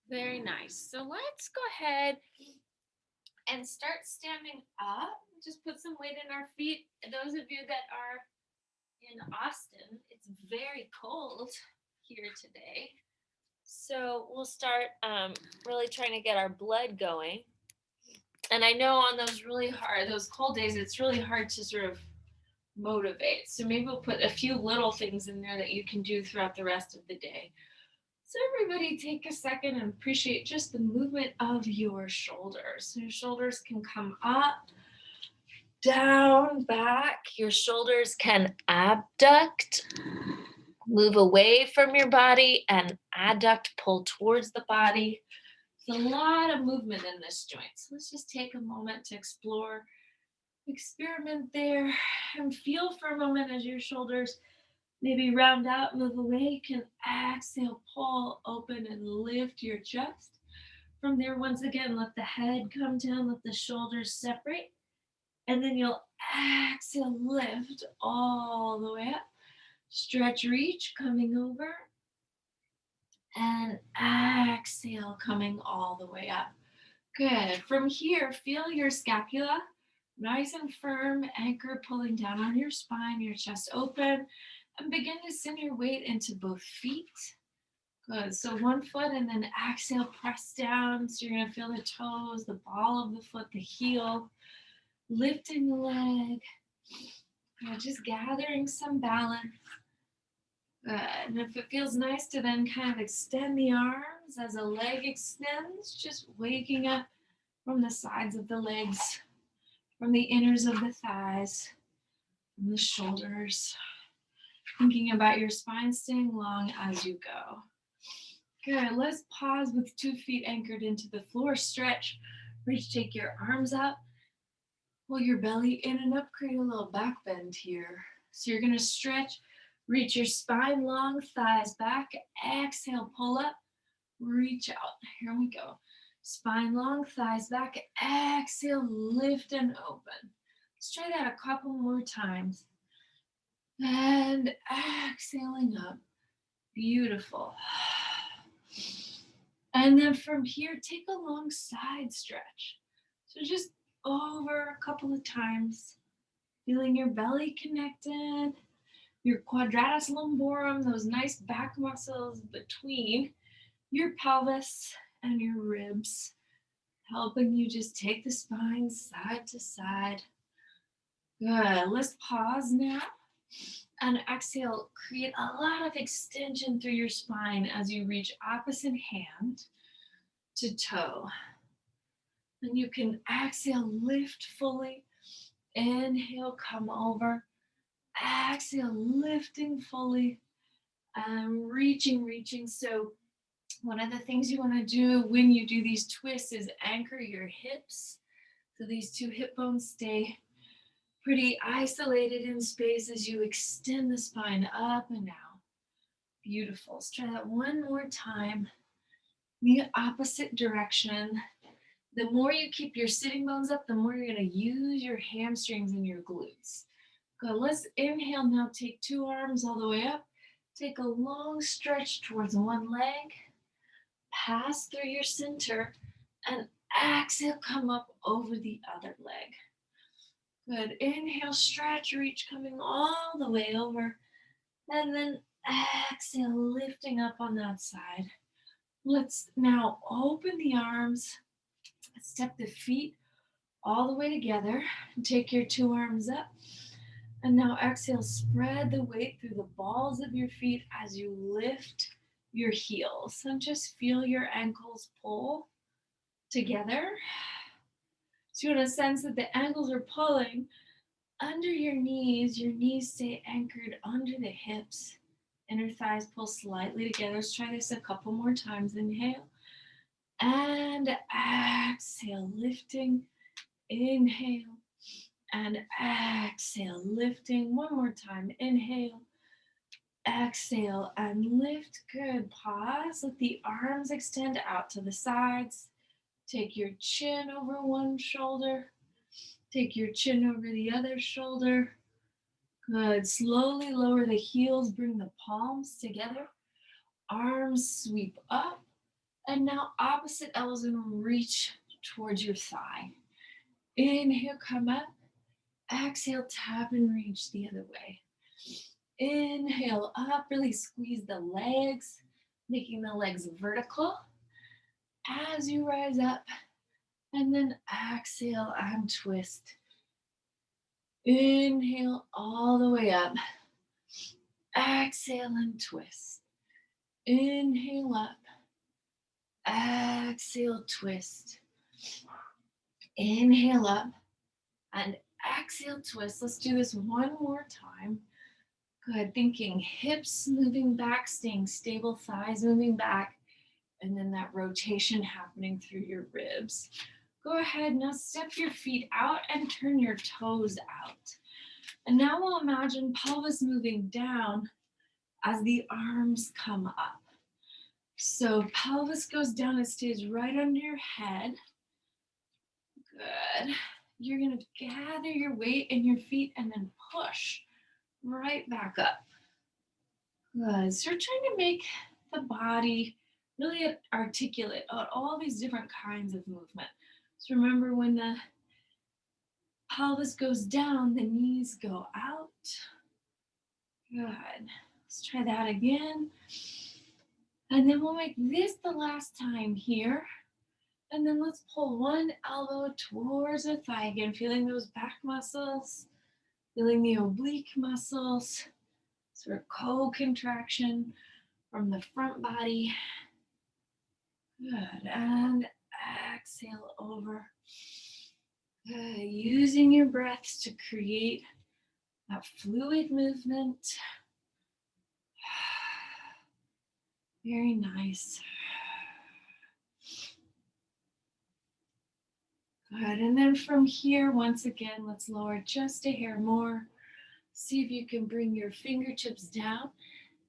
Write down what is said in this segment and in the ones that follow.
Very nice. So let's go ahead and start standing up. Just put some weight in our feet. Those of you that are in Austin, it's very cold here today. So we'll start really trying to get our blood going. And I know on those cold days, it's really hard to sort of motivate. So maybe we'll put a few little things in there that you can do throughout the rest of the day. So everybody take a second and appreciate just the movement of your shoulders. So your shoulders can come up, down, back. Your shoulders can abduct, move away from your body, and adduct, pull towards the body. There's a lot of movement in this joint. So let's just take a moment to explore, experiment there, and feel for a moment as your shoulders maybe round out, move away. You can exhale, pull, open, and lift your chest. From there, once again, let the head come down, let the shoulders separate. And then you'll exhale, lift all the way up. Stretch, reach, coming over. And exhale, coming all the way up. Good. From here, feel your scapula nice and firm, anchor pulling down on your spine, your chest open, and begin to send your weight into both feet. Good. So one foot and then exhale, press down. So you're going to feel the toes, the ball of the foot, the heel, lifting the leg. Just gathering some balance. Good. And if it feels nice to then kind of extend the arms as a leg extends, just waking up from the sides of the legs, from the inners of the thighs, from the shoulders. Thinking about your spine staying long as you go. Good. Let's pause with 2 feet anchored into the floor. Stretch. Reach, take your arms up. Pull your belly in and up. Create a little back bend here. So you're going to stretch. Reach your spine long, thighs back. Exhale, pull up. Reach out. Here we go. Spine long, thighs back. Exhale, lift and open. Let's try that a couple more times. And exhaling up. Beautiful. And then from here, take a long side stretch. So just over a couple of times, feeling your belly connected, your quadratus lumborum, those nice back muscles between your pelvis and your ribs, helping you just take the spine side to side. Good. Let's pause now and exhale. Create a lot of extension through your spine as you reach opposite hand to toe. And you can exhale, lift fully. Inhale, come over. Exhale, lifting fully. Reaching. So one of the things you want to do when you do these twists is anchor your hips. So these two hip bones stay pretty isolated in space as you extend the spine up and out. Beautiful. Let's try that one more time. The opposite direction. The more you keep your sitting bones up, the more you're going to use your hamstrings and your glutes. Good. Let's inhale now. Take 2 arms all the way up. Take a long stretch towards one leg. Pass through your center and exhale, come up over the other leg. Good. Inhale, stretch, reach, coming all the way over. And then exhale, lifting up on that side. Let's now open the arms. Step the feet all the way together. Take your 2 arms up. And now exhale, spread the weight through the balls of your feet as you lift your heels. And just feel your ankles pull together. So you want to sense that the ankles are pulling under your knees stay anchored under the hips. Inner thighs pull slightly together. Let's try this a couple more times. Inhale and exhale, lifting. Inhale and exhale, lifting. One more time. Inhale, exhale, and lift. Good. Pause. Let the arms extend out to the sides. Take your chin over one shoulder. Take your chin over the other shoulder. Good. Slowly lower the heels. Bring the palms together. Arms sweep up And now opposite elbows and reach towards your thigh. Inhale, come up. Exhale, tap and reach the other way. Inhale up, really squeeze the legs, making the legs vertical as you rise up. And then exhale and twist. Inhale all the way up. Exhale and twist. Inhale up. Exhale, twist. Inhale up and exhale, twist. Let's do this one more time. Good. Thinking hips moving back, staying stable, thighs moving back, and then that rotation happening through your ribs. Go ahead, now step your feet out and turn your toes out. And now we'll imagine pelvis moving down as the arms come up. So pelvis goes down and stays right under your head. Good. You're going to gather your weight in your feet and then push right back up. Good. So you're trying to make the body really articulate on all these different kinds of movement. So remember, when the pelvis goes down, the knees go out. Good. Let's try that again. And then we'll make this the last time here. And then let's pull one elbow towards the thigh again, feeling those back muscles, feeling the oblique muscles, sort of co-contraction from the front body. Good. And exhale over. Good. Using your breaths to create that fluid movement. Very nice. Good. And then from here, once again, let's lower just a hair more. See if you can bring your fingertips down.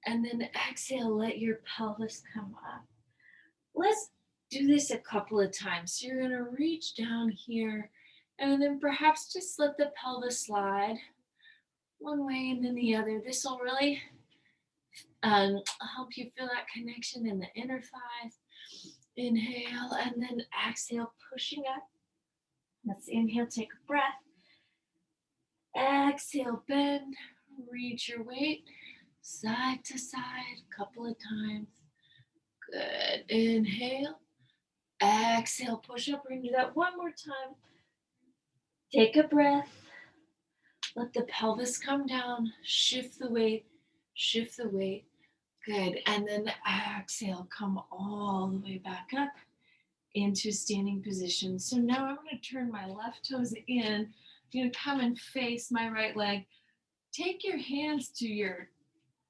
And then exhale, let your pelvis come up. Let's do this a couple of times. So you're going to reach down here and then perhaps just let the pelvis slide one way and then the other. This will really help you feel that connection in the inner thighs. Inhale and then exhale, pushing up. Let's inhale, take a breath. Exhale, bend, reach your weight side to side a couple of times. Good. Inhale. Exhale, push up. We're going to do that one more time. Take a breath. Let the pelvis come down. Shift the weight. Shift the weight. Good. And then exhale, come all the way back up into standing position. So now I'm going to turn my left toes in. I'm going to come and face my right leg. Take your hands to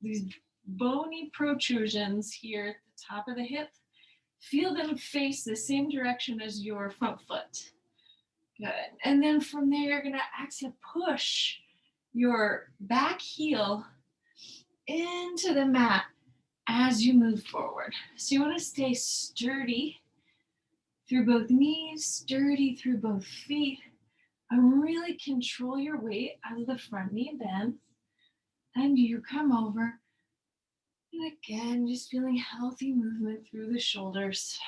these bony protrusions here at the top of the hip. Feel them face the same direction as your front foot. Good. And then from there, you're going to exhale, push your back heel into the mat as you move forward. So you want to stay sturdy through both knees, sturdy through both feet, and really control your weight as the front knee bends. And you come over. And again, just feeling healthy movement through the shoulders.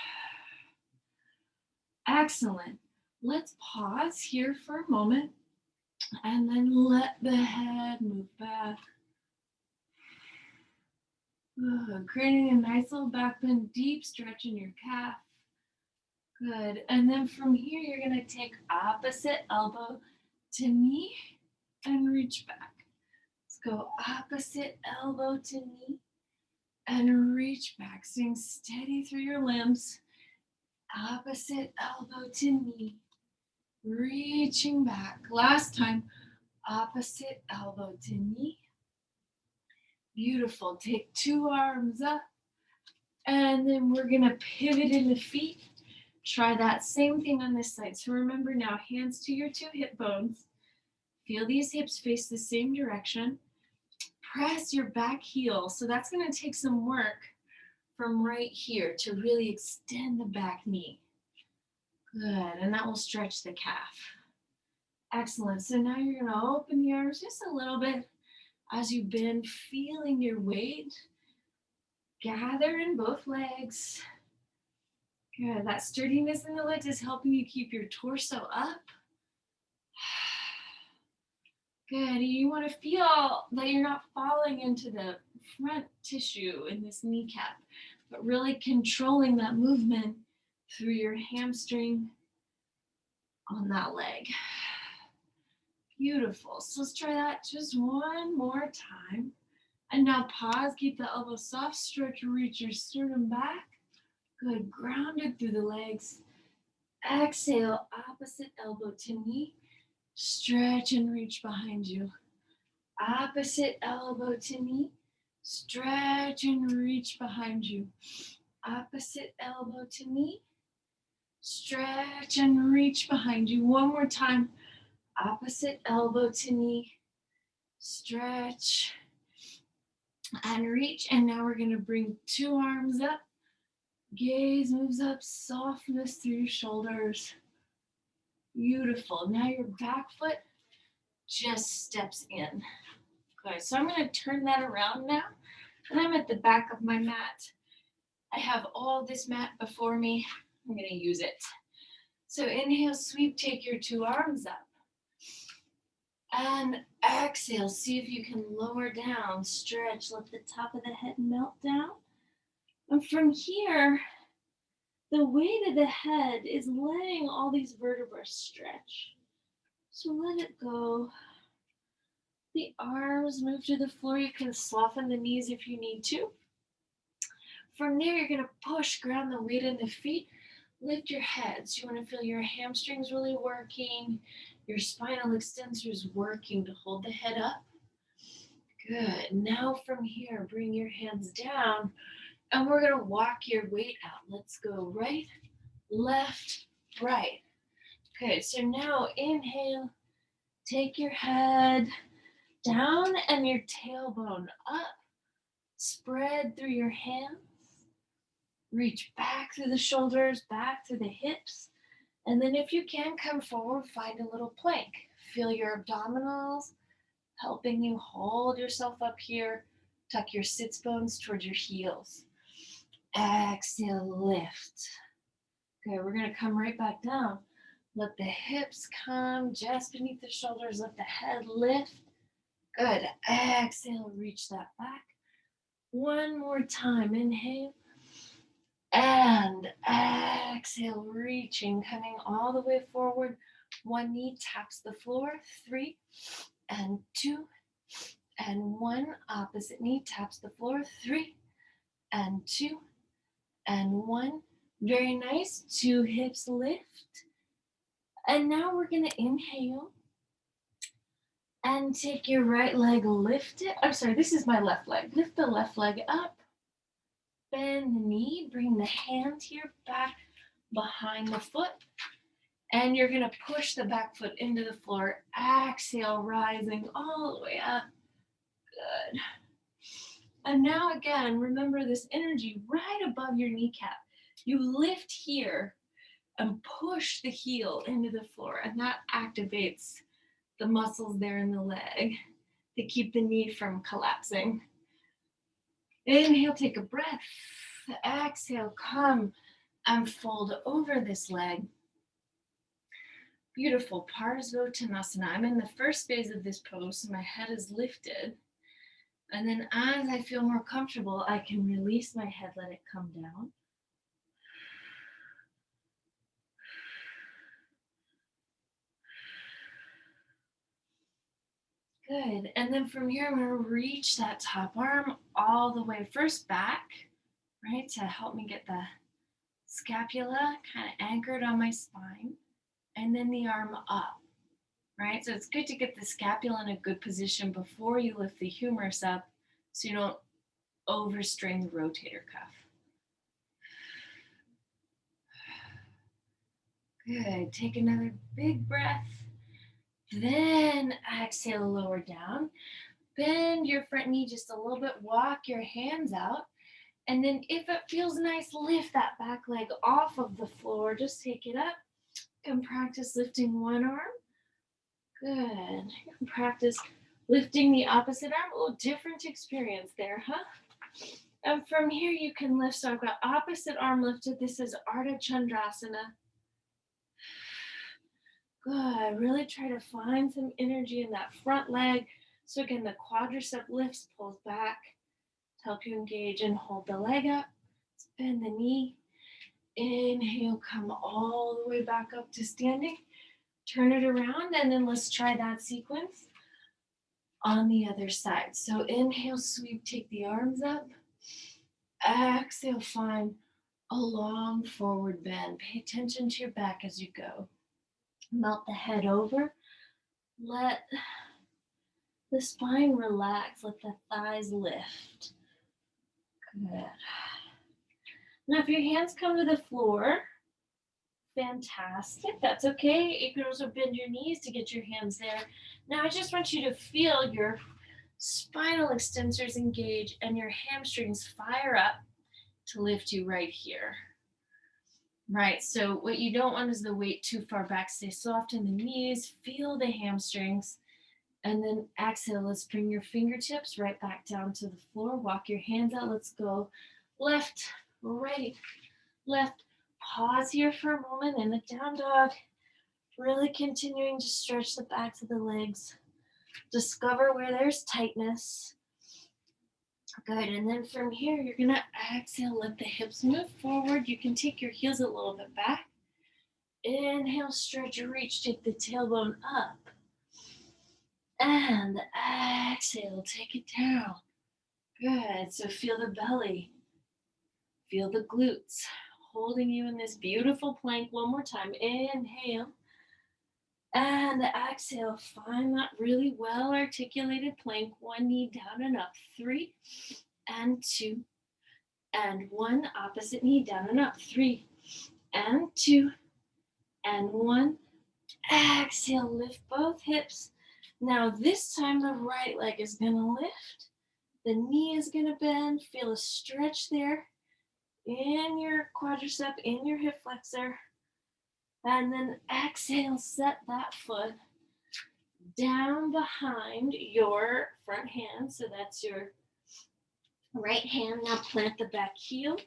Excellent. Let's pause here for a moment and then let the head move back. Creating a nice little back bend, deep stretch in your calf. Good. And then from here, you're going to take opposite elbow to knee and reach back. Let's go opposite elbow to knee and reach back. Staying steady through your limbs. Opposite elbow to knee. Reaching back. Last time, opposite elbow to knee. Beautiful. Take two arms up. And then we're going to pivot in the feet. Try that same thing on this side. So remember now, hands to your two hip bones. Feel these hips face the same direction. Press your back heel. So that's going to take some work from right here to really extend the back knee. Good. And that will stretch the calf. Excellent. So now you're going to open the arms just a little bit as you bend, feeling your weight. Gather in both legs. Good. That sturdiness in the legs is helping you keep your torso up. Good. You want to feel that you're not falling into the front tissue in this kneecap, but really controlling that movement through your hamstring on that leg. Beautiful. So let's try that just one more time. And now pause, keep the elbows soft, stretch, reach your sternum back. Good, grounded through the legs. Exhale, opposite elbow to knee. Stretch and reach behind you. Opposite elbow to knee. Stretch and reach behind you. Opposite elbow to knee. Stretch and reach behind you. One more time. Opposite elbow to knee. Stretch and reach. And now we're going to bring two arms up. Gaze moves up, softness through your shoulders. Beautiful. Now your back foot just steps in. Good. So I'm going to turn that around now. And I'm at the back of my mat. I have all this mat before me. I'm going to use it. So inhale, sweep, take your two arms up. And exhale, see if you can lower down, stretch, let the top of the head melt down. And from here, the weight of the head is letting all these vertebrae stretch. So let it go. The arms move to the floor. You can soften the knees if you need to. From there, you're going to push, ground the weight in the feet. Lift your heads. You want to feel your hamstrings really working, your spinal extensors working to hold the head up. Good. Now from here, bring your hands down, and we're going to walk your weight out. Let's go right, left, right. Good. So now inhale, take your head down and your tailbone up. Spread through your hands. Reach back through the shoulders, back through the hips. And then if you can, come forward, find a little plank. Feel your abdominals helping you hold yourself up here. Tuck your sits bones towards your heels. Exhale, lift. Good, we're gonna come right back down. Let the hips come just beneath the shoulders. Let the head lift. Good, exhale, reach that back. One more time, inhale. And exhale, reaching, coming all the way forward. One knee taps the floor. 3 and 2 and 1. Opposite knee taps the floor. 3 and 2 and 1. Very nice. 2 hips lift. And now we're going to inhale and take your right leg, lift it. I'm sorry, this is my left leg. Lift the left leg up. Bend the knee, bring the hand here back behind the foot, and you're going to push the back foot into the floor. Exhale, rising all the way up. Good. And now again, remember this energy right above your kneecap. You lift here and push the heel into the floor, and that activates the muscles there in the leg to keep the knee from collapsing. Inhale, take a breath. Exhale, come and fold over this leg. Beautiful. Parsvottanasana. I'm in the first phase of this pose, so my head is lifted. And then as I feel more comfortable, I can release my head, let it come down. Good. And then from here, I'm going to reach that top arm all the way first back, right, to help me get the scapula kind of anchored on my spine, and then the arm up, right? So it's good to get the scapula in a good position before you lift the humerus up so you don't overstrain the rotator cuff. Good. Take another big breath. Then exhale, lower down. Bend your front knee just a little bit. Walk your hands out. And then if it feels nice, lift that back leg off of the floor. Just take it up. You can practice lifting one arm. Good. You can practice lifting the opposite arm. Oh, different experience there, huh? And from here you can lift. So I've got opposite arm lifted. This is Ardha Chandrasana. Good. Really try to find some energy in that front leg. So again, the quadricep lifts, pulls back to help you engage and hold the leg up. Bend the knee. Inhale, come all the way back up to standing. Turn it around, and then let's try that sequence on the other side. So inhale, sweep, take the arms up. Exhale, find a long forward bend. Pay attention to your back as you go. Melt the head over. Let the spine relax. Let the thighs lift. Good. Now, if your hands come to the floor, fantastic. That's okay. You can also bend your knees to get your hands there. Now, I just want you to feel your spinal extensors engage and your hamstrings fire up to lift you right here. Right, so what you don't want is the weight too far back. Stay soft in the knees, feel the hamstrings, and then exhale. Let's bring your fingertips right back down to the floor. Walk your hands out. Let's go left, right, left. Pause here for a moment in the down dog. Really continuing to stretch the backs of the legs. Discover where there's tightness. Good, and then from here, you're gonna exhale, let the hips move forward. You can take your heels a little bit back. Inhale, stretch, reach, take the tailbone up. And exhale, take it down. Good, so feel the belly. Feel the glutes holding you in this beautiful plank. One more time, inhale. And exhale, find that really well articulated plank. One knee down and up. 3 and 2 and 1. Opposite knee down and up. 3 and 2 and 1. Exhale, lift both hips. Now this time the right leg is gonna lift. The knee is gonna bend. Feel a stretch there in your quadricep, in your hip flexor. And then exhale, set that foot down behind your front hand. So that's your right hand. Now plant the back heel.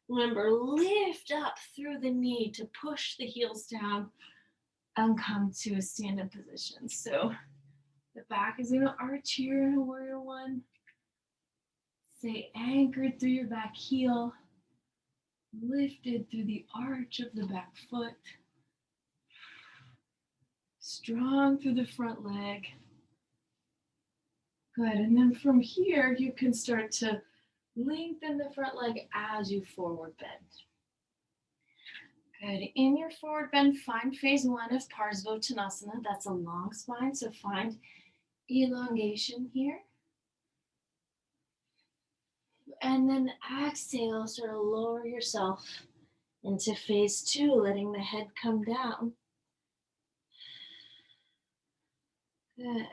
Remember, lift up through the knee to push the heels down and come to a stand-up position. So the back is going to arch here in a warrior one. Stay anchored through your back heel. Lifted through the arch of the back foot. Strong through the front leg. Good, and then from here, you can start to lengthen the front leg as you forward bend. Good, in your forward bend, find phase 1 of Parsvottanasana. That's a long spine, so find elongation here. And then exhale, sort of lower yourself into phase 2, letting the head come down. Good.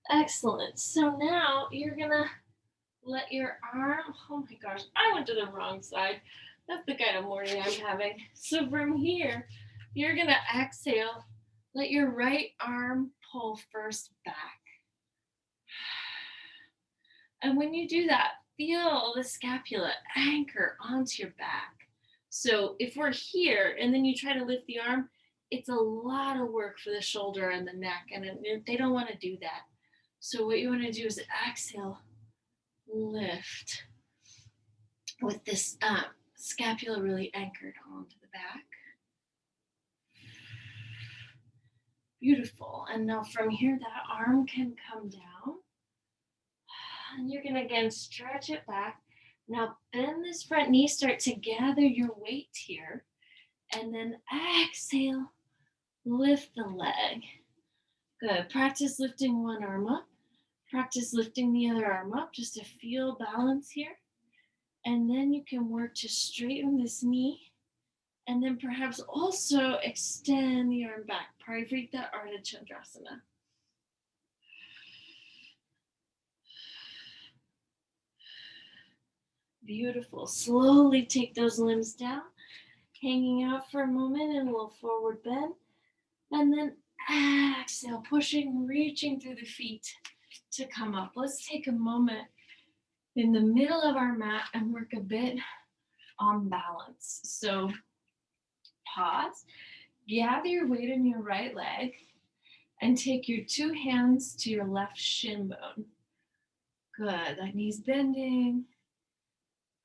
Excellent. So now you're gonna let your arm, oh my gosh, I went to the wrong side. That's the kind of morning I'm having. So from here, you're gonna exhale, let your right arm pull first back. And when you do that, feel the scapula anchor onto your back. So if we're here and then you try to lift the arm, it's a lot of work for the shoulder and the neck, and they don't want to do that. So what you want to do is exhale, lift with this scapula really anchored onto the back. Beautiful. And now from here, that arm can come down. And you're going to again stretch it back. Now bend this front knee, start to gather your weight here. And then exhale, lift the leg. Good. Practice lifting one arm up. Practice lifting the other arm up just to feel balance here. And then you can work to straighten this knee. And then perhaps also extend the arm back. Parivrtta Ardha Chandrasana. Beautiful. Slowly take those limbs down, hanging out for a moment, and we'll forward bend. And then exhale, pushing, reaching through the feet to come up. Let's take a moment in the middle of our mat and work a bit on balance. So pause, gather your weight in your right leg, and take your two hands to your left shin bone. Good, that knee's bending.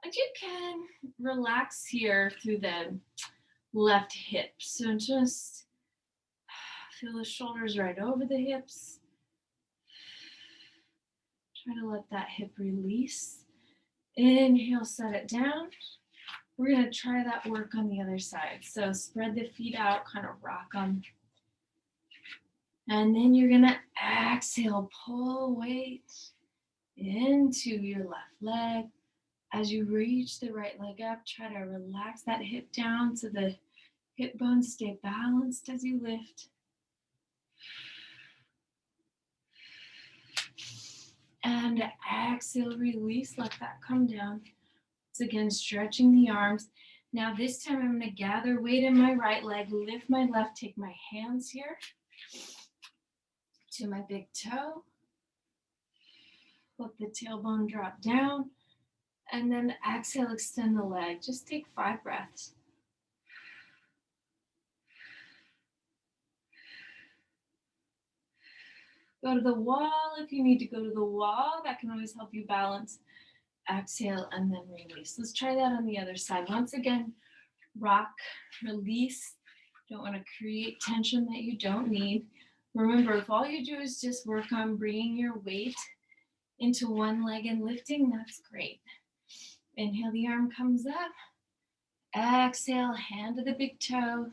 And you can relax here through the left hip. So just feel the shoulders right over the hips. Try to let that hip release. Inhale, set it down. We're going to try that work on the other side. So spread the feet out, kind of rock them. And then you're going to exhale, pull weight into your left leg. As you reach the right leg up, try to relax that hip down so the hip bones stay balanced as you lift. And exhale, release, let that come down. Once again, stretching the arms. Now this time I'm going to gather weight in my right leg, lift my left, take my hands here to my big toe. Let the tailbone drop down. And then exhale, extend the leg. Just take 5 breaths. Go to the wall if you need to go to the wall. That can always help you balance. Exhale and then release. Let's try that on the other side. Once again, rock, release. Don't want to create tension that you don't need. Remember, if all you do is just work on bringing your weight into one leg and lifting, that's great. Inhale, the arm comes up. Exhale, hand to the big toe.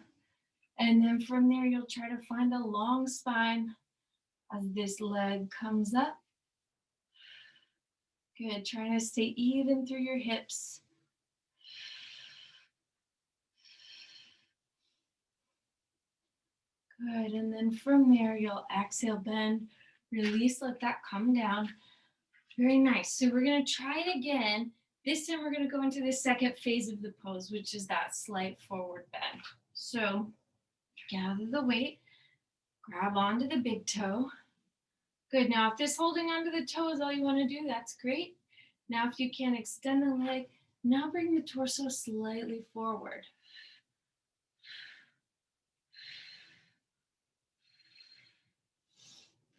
And then from there, you'll try to find a long spine as this leg comes up. Good, trying to stay even through your hips. Good, and then from there, you'll exhale, bend, release, let that come down. Very nice. So we're gonna try it again. This time we're gonna go into the second phase of the pose, which is that slight forward bend. So gather the weight, grab onto the big toe. Good, now if this holding onto the toe is all you wanna do, that's great. Now if you can extend the leg, now bring the torso slightly forward.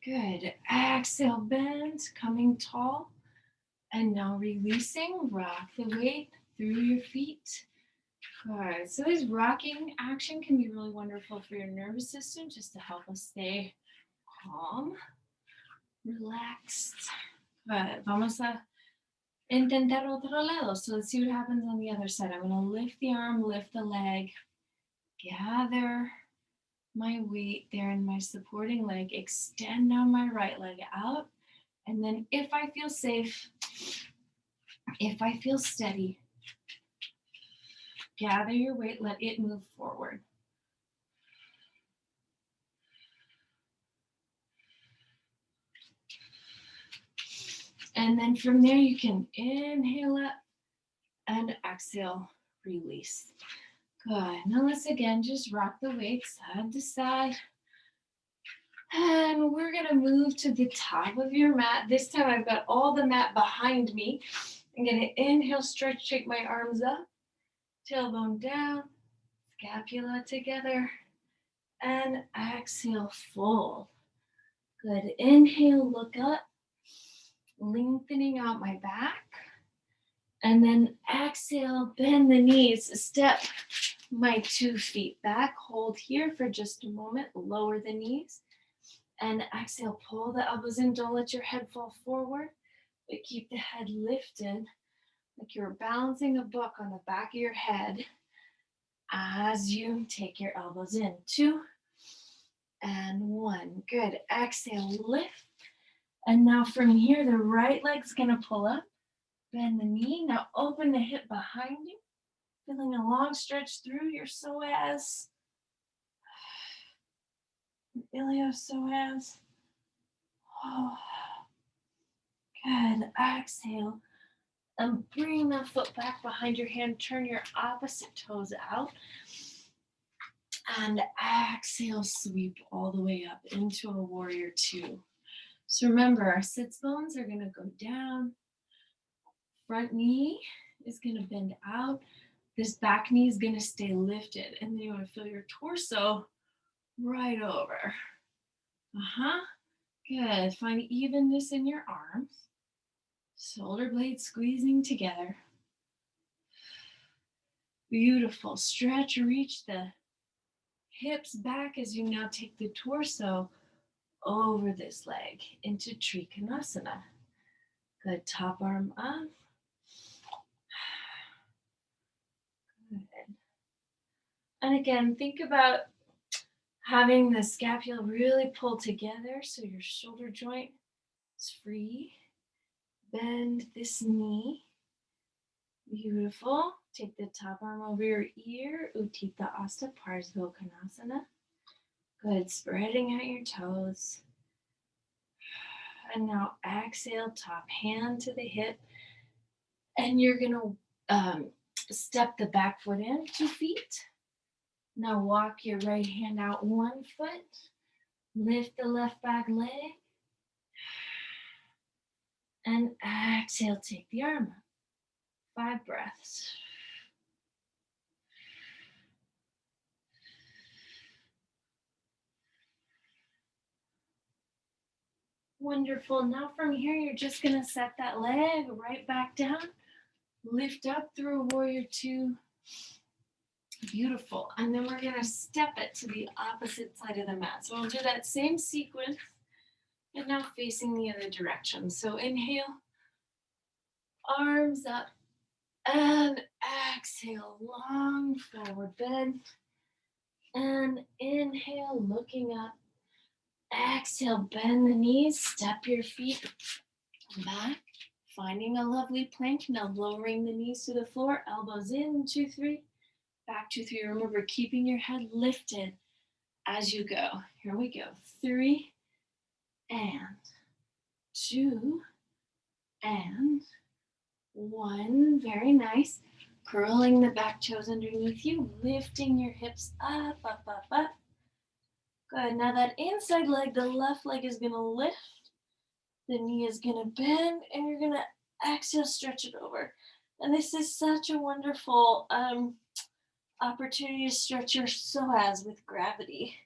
Good, exhale, bend, coming tall. And now releasing, rock the weight through your feet. Good, so this rocking action can be really wonderful for your nervous system, just to help us stay calm, relaxed. Good, vamos a intentar otro lado. So let's see what happens on the other side. I'm gonna lift the arm, lift the leg, gather my weight there in my supporting leg, extend now my right leg out. And then if I feel safe, if I feel steady, gather your weight, let it move forward. And then from there, you can inhale up and exhale, release. Good. Now let's again just rock the weight side to side. And we're going to move to the top of your mat. This time I've got all the mat behind me. I'm going to inhale, stretch, shake my arms up, tailbone down, scapula together, and exhale, fold. Good. Inhale, look up, lengthening out my back. And then exhale, bend the knees, step my 2 feet back, hold here for just a moment, lower the knees. And exhale, pull the elbows in, don't let your head fall forward, but keep the head lifted like you're balancing a book on the back of your head as you take your elbows in. 2 and 1. Good. Exhale, lift. And now from here, the right leg's gonna pull up, bend the knee. Now open the hip behind you, feeling a long stretch through your psoas, iliopsoas. Oh, good. Exhale. And bring that foot back behind your hand. Turn your opposite toes out. And exhale, sweep all the way up into a warrior two. So remember, our sits bones are gonna go down. Front knee is gonna bend out. This back knee is gonna stay lifted. And then you wanna feel your torso right over. Good. Find evenness in your arms. Shoulder blades squeezing together. Beautiful. Stretch, reach the hips back as you now take the torso over this leg into Trikonasana. Good. Top arm up. Good. And again, think about having the scapula really pull together so your shoulder joint is free. Bend this knee. Beautiful. Take the top arm over your ear. Utthita Hasta Parsvottanasana. Good. Spreading out your toes. And now exhale, top hand to the hip. And you're going to step the back foot in 2 feet. Now walk your right hand out 1 foot. Lift the left back leg. And exhale, take the arm up. 5 breaths. Wonderful. Now from here, you're just going to set that leg right back down. Lift up through a warrior two. Beautiful. And then we're going to step it to the opposite side of the mat. So we'll do that same sequence, and now facing the other direction. So inhale, arms up, and exhale, long forward bend. And inhale, looking up. Exhale, bend the knees, step your feet back, finding a lovely plank. Now lowering the knees to the floor, elbows in, 2, 3, back 2, 3. Remember, keeping your head lifted as you go. Here we go. 3 and 2 and 1. Very nice. Curling the back toes underneath you, lifting your hips up, up, up, up. Good. Now that inside leg, the left leg is going to lift. The knee is going to bend, and you're going to exhale, stretch it over. And this is such a wonderful opportunity to stretch your psoas with gravity.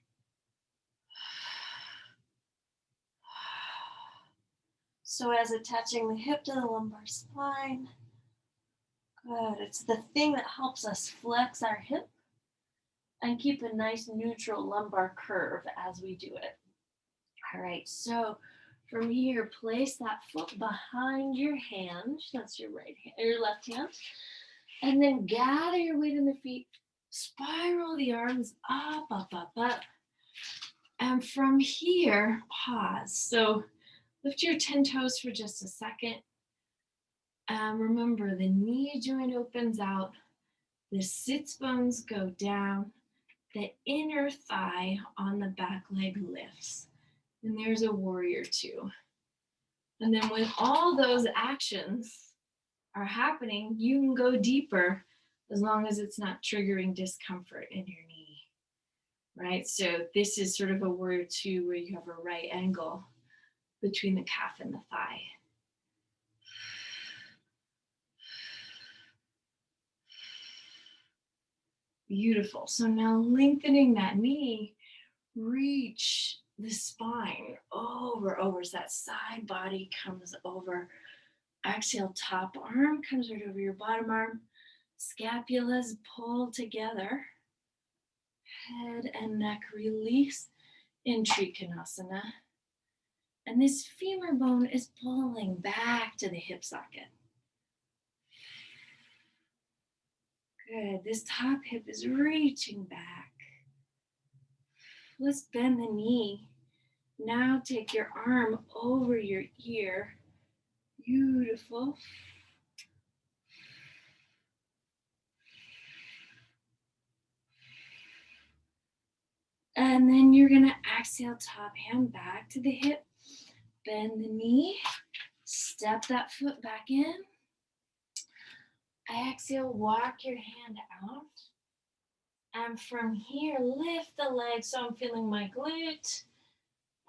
Psoas attaching the hip to the lumbar spine. Good. It's the thing that helps us flex our hip and keep a nice neutral lumbar curve as we do it. All right, so from here, place that foot behind your hand. That's your right hand, your left hand. And then gather your weight in the feet. Spiral the arms up, up, up, up. And from here, pause. So lift your 10 toes for just a second. Remember, the knee joint opens out. The sits bones go down. The inner thigh on the back leg lifts. And there's a warrior two. And then when all those actions are happening, you can go deeper as long as it's not triggering discomfort in your knee, right? So this is sort of a warrior two where you have a right angle between the calf and the thigh. Beautiful. So now lengthening that knee, reach the spine over. So that side body comes over. Exhale, top arm comes right over your bottom arm. Scapulas pull together. Head and neck release in Trikonasana. And this femur bone is pulling back to the hip socket. Good. This top hip is reaching back. Let's bend the knee. Now take your arm over your ear. Beautiful. And then you're going to exhale, top hand back to the hip. Bend the knee. Step that foot back in. Exhale, walk your hand out. And from here, lift the leg. So I'm feeling my glute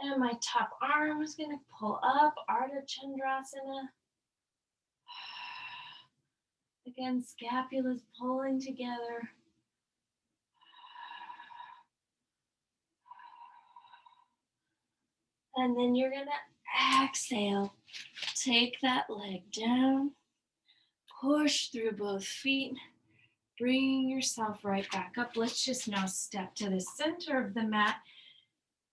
and my top arm is going to pull up, Ardha Chandrasana. Again, scapula's pulling together. And then you're going to exhale. Take that leg down. Push through both feet. Bringing yourself right back up. Let's just now step to the center of the mat.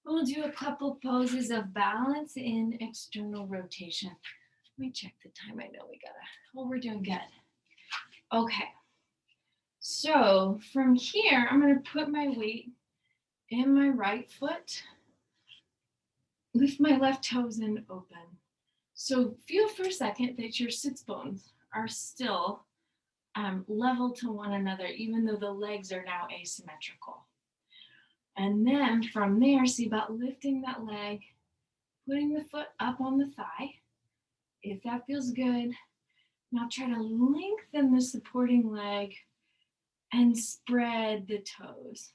We'll do a couple poses of balance in external rotation. Let me check the time. I know we're doing good. Okay. So from here, I'm going to put my weight in my right foot. Lift my left toes in open. So feel for a second that your sits bones are still level to one another, even though the legs are now asymmetrical. And then from there, see about lifting that leg, putting the foot up on the thigh. If that feels good, now try to lengthen the supporting leg and spread the toes.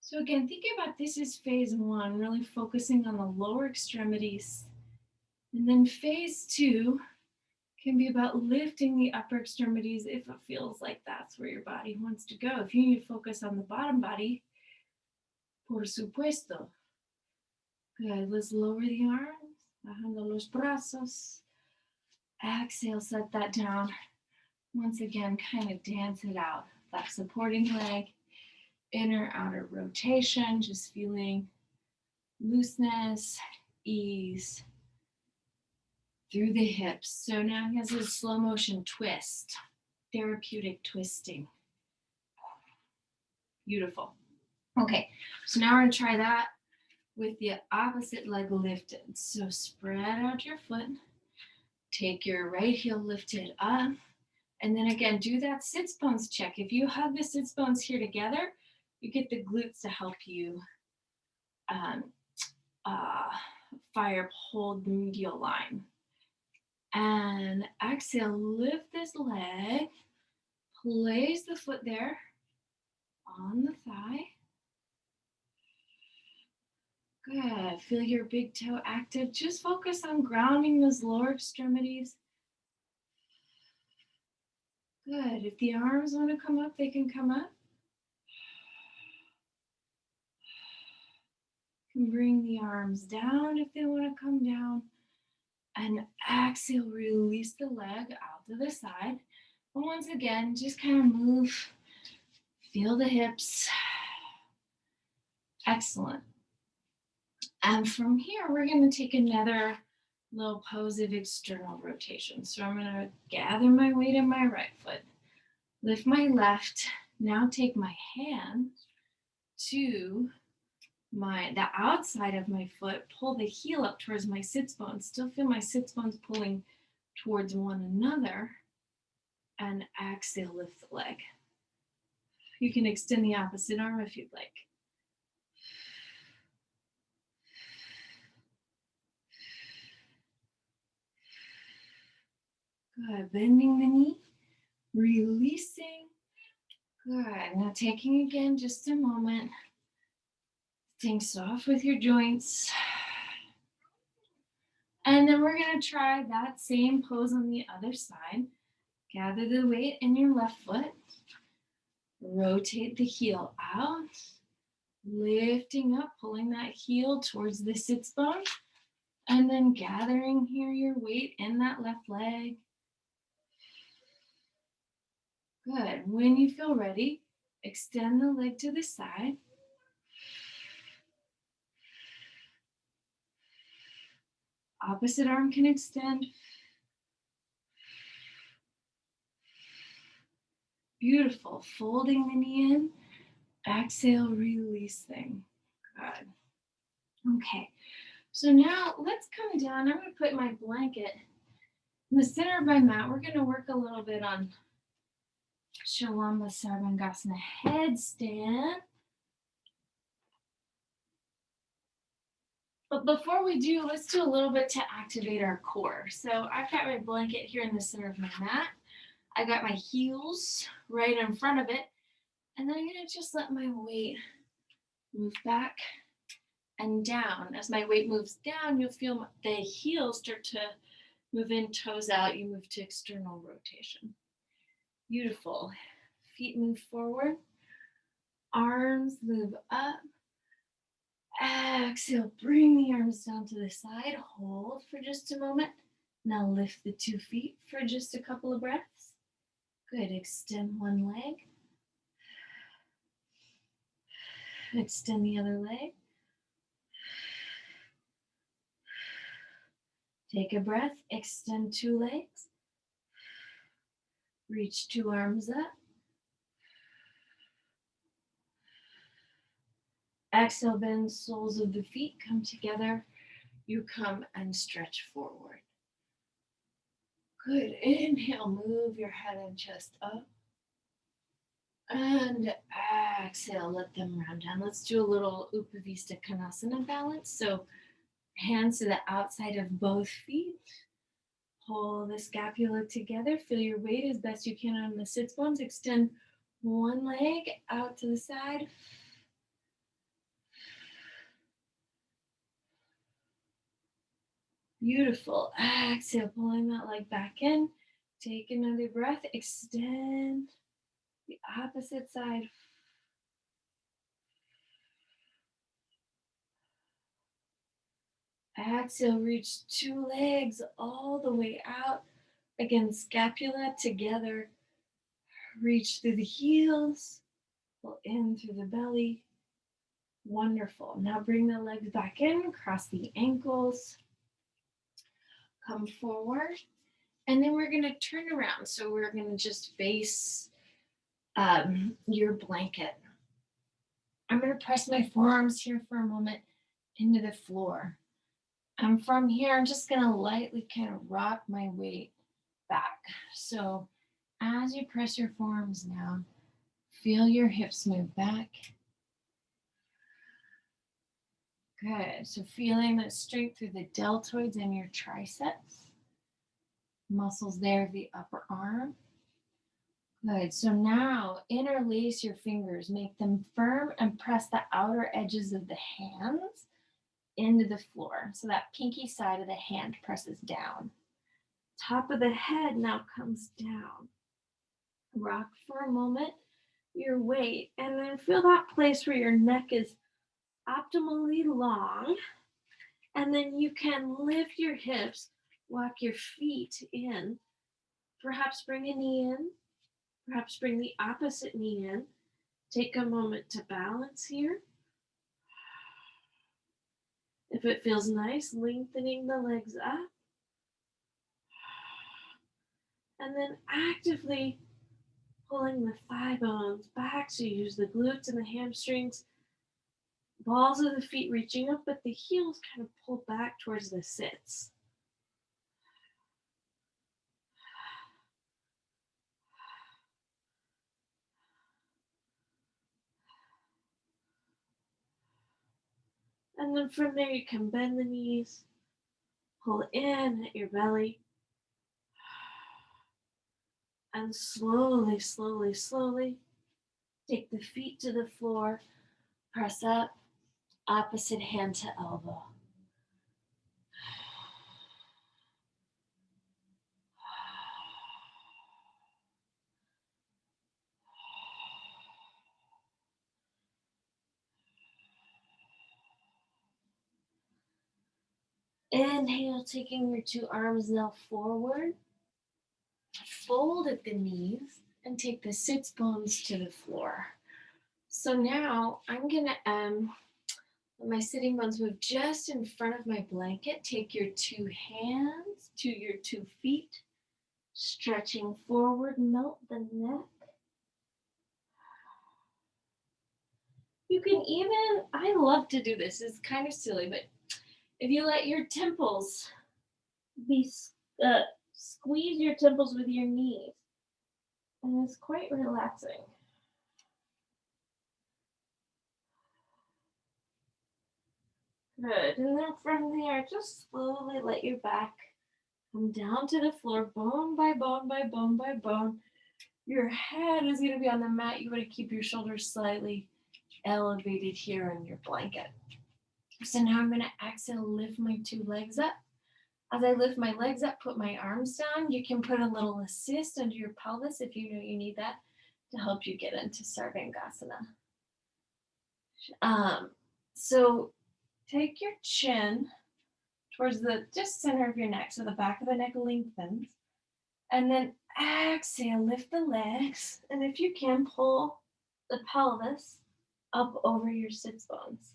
So again, think about this as phase one, really focusing on the lower extremities. And then phase two can be about lifting the upper extremities if it feels like that's where your body wants to go. If you need to focus on the bottom body, por supuesto. Good, let's lower the arms, bajando los brazos. Exhale, set that down. Once again, kind of dance it out. That supporting leg, inner outer rotation, just feeling looseness, ease through the hips. So now he has a slow motion twist, therapeutic twisting. Beautiful. Okay, so now we're going to try that with the opposite leg lifted. So spread out your foot, take your right heel lifted up, and then again, do that sits bones check. If you hug the sits bones here together, you get the glutes to help you hold the medial line. And exhale, lift this leg, place the foot there on the thigh. Good, feel your big toe active. Just focus on grounding those lower extremities. Good, if the arms want to come up, they can come up. You can bring the arms down if they want to come down. And exhale, release the leg out to the side. And once again, just kind of move, feel the hips. Excellent. And from here, we're going to take another little pose of external rotation. So I'm going to gather my weight in my right foot, lift my left. Now take my hand to the outside of my foot, pull the heel up towards my sits bones, still feel my sits bones pulling towards one another, and exhale, lift the leg. You can extend the opposite arm if you'd like. Good, bending the knee, releasing. Good, now taking again just a moment, staying soft with your joints. And then we're going to try that same pose on the other side. Gather the weight in your left foot. Rotate the heel out. Lifting up, pulling that heel towards the sits bone. And then gathering here your weight in that left leg. Good. When you feel ready, extend the leg to the side. Opposite arm can extend. Beautiful. Folding the knee in. Exhale, releasing. Good. Okay. So now let's come down. I'm going to put my blanket in the center of my mat. We're going to work a little bit on Shalamba Sarvangasana headstand. But before we do, let's do a little bit to activate our core. So I've got my blanket here in the center of my mat. I got my heels right in front of it. And then I'm gonna just let my weight move back and down. As my weight moves down, you'll feel the heels start to move in, toes out. You move to external rotation. Beautiful. Feet move forward. Arms move up. Exhale, bring the arms down to the side. Hold for just a moment. Now lift the 2 feet for just a couple of breaths. Good. Extend one leg. Extend the other leg. Take a breath. Extend 2 legs. Reach 2 arms up. Exhale, bend soles of the feet, come together. You come and stretch forward. Good. Inhale, move your head and chest up. And exhale, let them round down. Let's do a little Upavista Konasana balance. So hands to the outside of both feet. Pull the scapula together. Feel your weight as best you can on the sits bones. Extend one leg out to the side. Beautiful. Exhale, pulling that leg back in. Take another breath. Extend the opposite side. Exhale, reach 2 legs all the way out. Again, scapula together. Reach through the heels. Pull in through the belly. Wonderful. Now bring the legs back in. Cross the ankles. Come forward. And then we're going to turn around. So we're going to just face your blanket. I'm going to press my forearms here for a moment into the floor. And from here, I'm just going to lightly kind of rock my weight back. So as you press your forearms down, feel your hips move back. Good. So feeling that strength through the deltoids and your triceps. Muscles there of the upper arm. Good. So now interlace your fingers, make them firm, and press the outer edges of the hands into the floor. So that pinky side of the hand presses down. Top of the head now comes down. Rock for a moment your weight, and then feel that place where your neck is optimally long. And then you can lift your hips, walk your feet in, perhaps bring a knee in, perhaps bring the opposite knee in. Take a moment to balance here. If it feels nice, lengthening the legs up. And then actively pulling the thigh bones back. So you use the glutes and the hamstrings. Balls of the feet reaching up, but the heels kind of pull back towards the sits. And then from there, you can bend the knees, pull in at your belly, and slowly, slowly, slowly take the feet to the floor, press up, opposite hand to elbow. Inhale, taking your 2 arms now forward. Fold at the knees and take the sits bones to the floor. So now I'm going to let my sitting bones move just in front of my blanket. Take your 2 hands to your 2 feet, stretching forward, melt the neck. You can even, I love to do this, it's kind of silly, but if you let your temples be, squeeze your temples with your knees, and it's quite relaxing. Good. And then from there, just slowly let your back come down to the floor, bone by bone by bone by bone. Your head is going to be on the mat. You want to keep your shoulders slightly elevated here in your blanket. So now I'm going to exhale, lift my two legs up. As I lift my legs up, put my arms down. You can put a little assist under your pelvis if you know you need that to help you get into Sarvangasana. So take your chin towards the just center of your neck, so the back of the neck lengthens. And then exhale, lift the legs. And if you can, pull the pelvis up over your sits bones.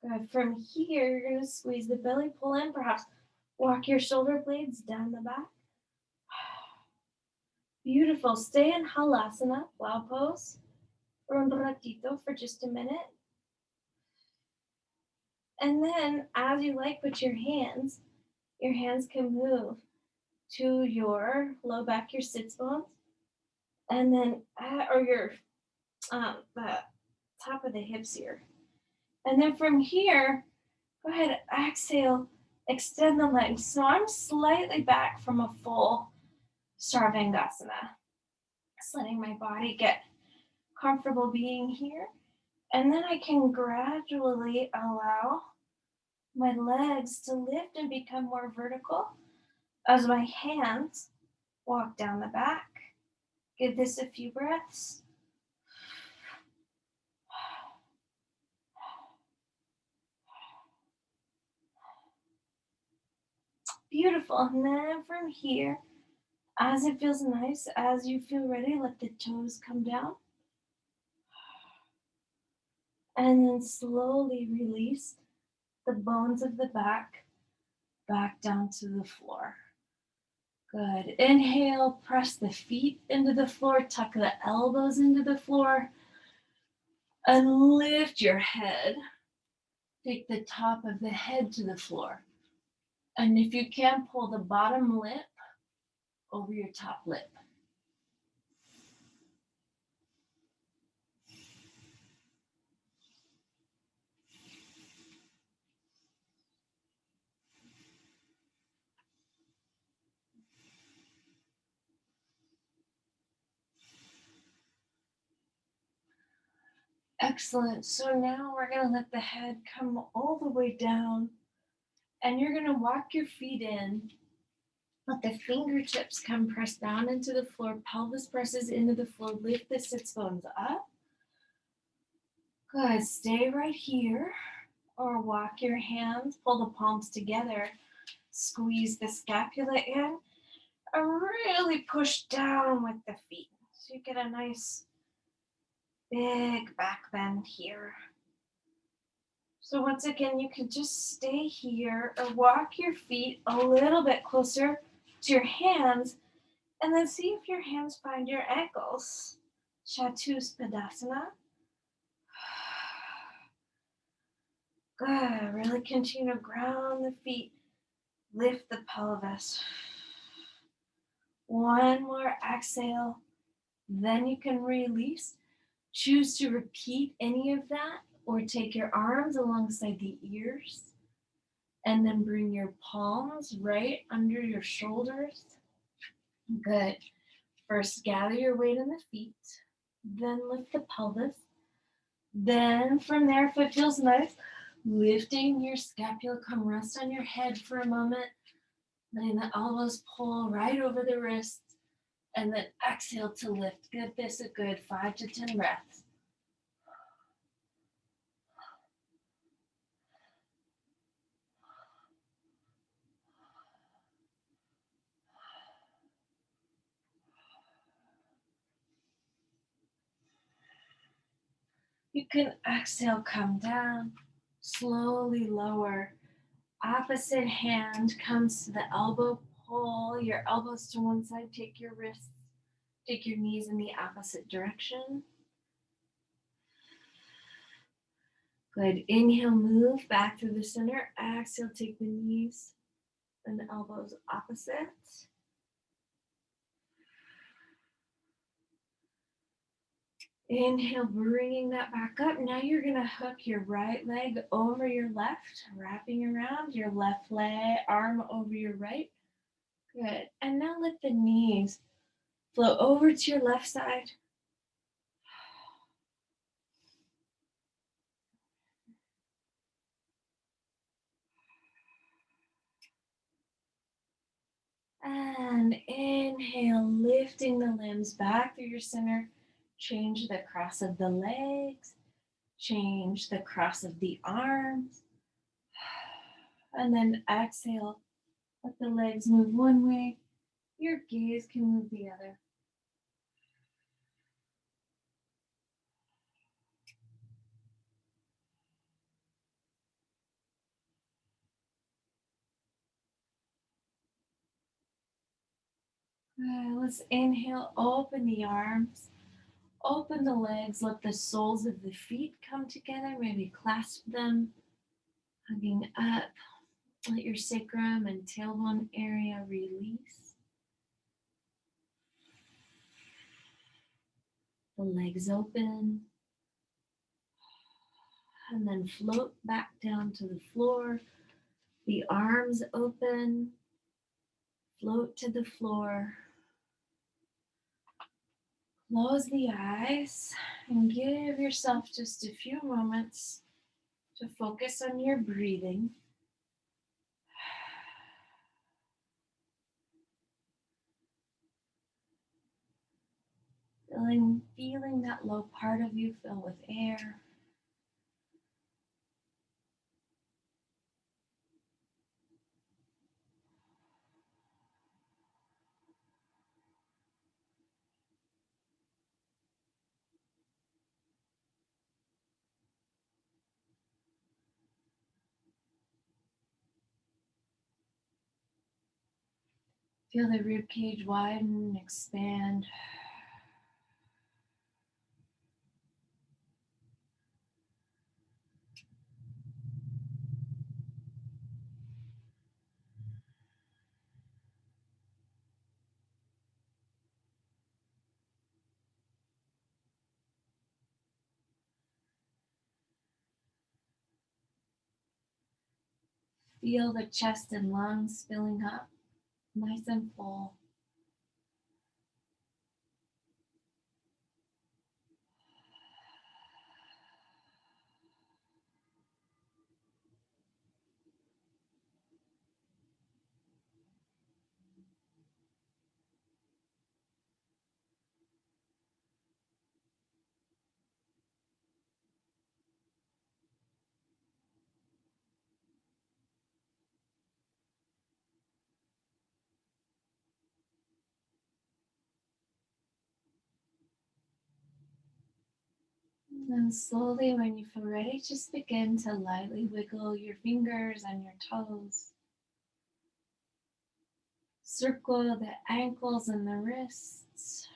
Good. From here, you're going to squeeze the belly, pull in, perhaps walk your shoulder blades down the back. Beautiful. Stay in Halasana, plow pose, for un ratito, for just a minute. And then, as you like, with your hands can move to your low back, your sits bones, and then, or your, the top of the hips here. And then from here, go ahead, exhale, extend the legs. So I'm slightly back from a full Sarvangasana. Just letting my body get comfortable being here. And then I can gradually allow my legs to lift and become more vertical as my hands walk down the back. Give this a few breaths. Beautiful. And then from here, as it feels nice, as you feel ready, let the toes come down. And then slowly release the bones of the back down to the floor. Good. Inhale, press the feet into the floor, tuck the elbows into the floor, and lift your head. Take the top of the head to the floor. And if you can, pull the bottom lip over your top lip. Excellent. So now we're going to let the head come all the way down, and you're going to walk your feet in. Let the fingertips come press down into the floor. Pelvis presses into the floor. Lift the sits bones up. Good. Stay right here, or walk your hands, pull the palms together, squeeze the scapula in, and really push down with the feet. So you get a nice big back bend here. So once again, you can just stay here or walk your feet a little bit closer to your hands, and then see if your hands find your ankles. Chatuspadasana. Good. Really continue to ground the feet. Lift the pelvis. One more exhale. Then you can release. Choose to repeat any of that, or take your arms alongside the ears. And then bring your palms right under your shoulders. Good. First, gather your weight in the feet. Then lift the pelvis. Then from there, if it feels nice, lifting your scapula, come rest on your head for a moment. Letting the elbows pull right over the wrists. And then exhale to lift. Give this a good 5 to 10 breaths. You can exhale, come down, slowly lower. Opposite hand comes to the elbow, pull your elbows to one side, take your wrists, take your knees in the opposite direction. Good. Inhale, move back through the center. Exhale, take the knees and the elbows opposite. Inhale, bringing that back up. Now you're going to hook your right leg over your left, wrapping around your left leg, arm over your right. Good. And now let the knees Flow over to your left side. And inhale, lifting the limbs back through your center. Change the cross of the legs. Change the cross of the arms. And then exhale, let the legs move one way. Your gaze can move the other. Let's inhale, open the arms, open the legs, let the soles of the feet come together, maybe clasp them, hugging up. Let your sacrum and tailbone area release. The legs open. And then float back down to the floor. The arms open. Float to the floor. Close the eyes and give yourself just a few moments to focus on your breathing. Feeling that low part of you fill with air. Feel the rib cage widen, expand. Feel the chest and lungs filling up, nice and full. And then slowly, when you feel ready, just begin to lightly wiggle your fingers and your toes. Circle the ankles and the wrists.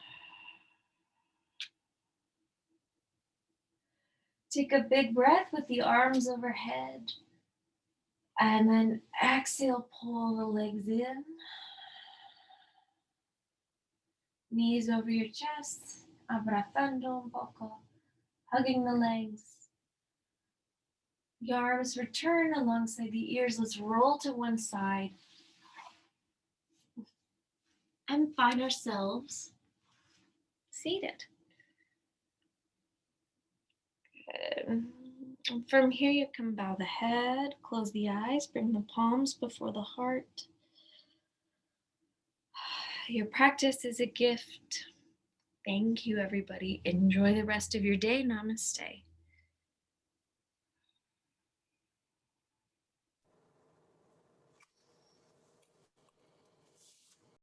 Take a big breath with the arms overhead. And then exhale, pull the legs in. Knees over your chest. Abrazando un poco. Hugging the legs. The arms return alongside the ears. Let's roll to one side. And find ourselves seated. Good. From here, you can bow the head, close the eyes, bring the palms before the heart. Your practice is a gift. Thank you, everybody. Enjoy the rest of your day. Namaste.